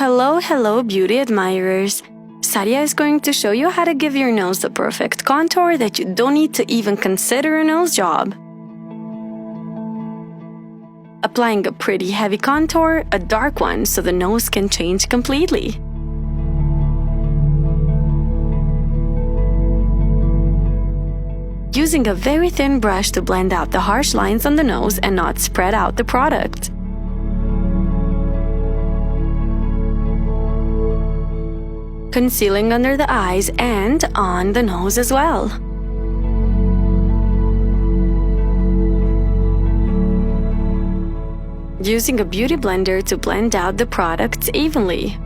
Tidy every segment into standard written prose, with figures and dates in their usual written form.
Hello, beauty admirers. Sadia is going to show you how to give your nose the perfect contour that you don't need to even consider a nose job. Applying a pretty heavy contour, a dark one so the nose can change completely. Using a very thin brush to blend out the harsh lines on the nose and not spread out the product. Concealing under the eyes and on the nose as well. Using a beauty blender to blend out the products evenly.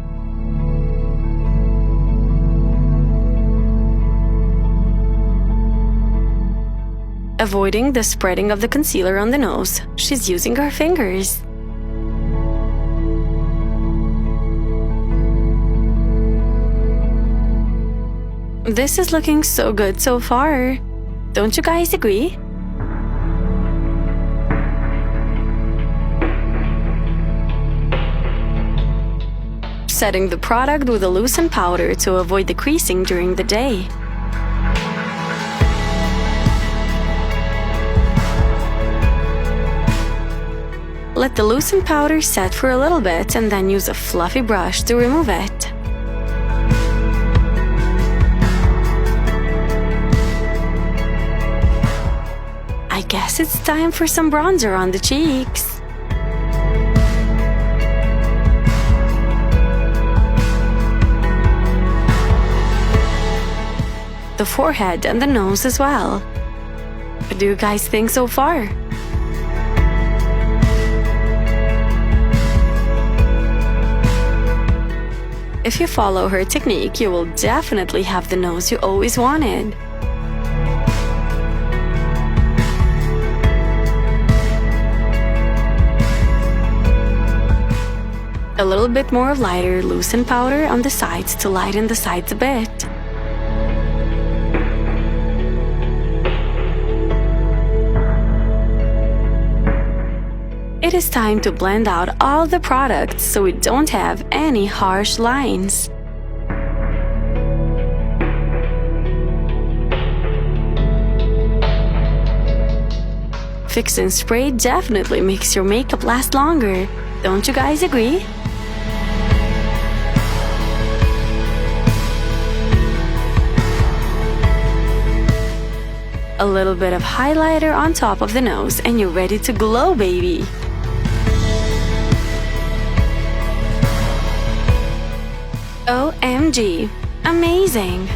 Avoiding the spreading of the concealer on the nose, she's using her fingers. This is looking so good so far. Don't you guys agree? Setting the product with a loosened powder to avoid the creasing during the day. Let the loosened powder set for a little bit and then use a fluffy brush to remove it. I guess it's time for some bronzer on the cheeks. The forehead and the nose as well. What do you guys think so far? If you follow her technique, you will definitely have the nose you always wanted. A little bit more of lighter, loosened powder on the sides to lighten the sides a bit. It is time to blend out all the products so we don't have any harsh lines. Fix and spray definitely makes your makeup last longer. Don't you guys agree? A little bit of highlighter on top of the nose and you're ready to glow, baby! OMG! Amazing!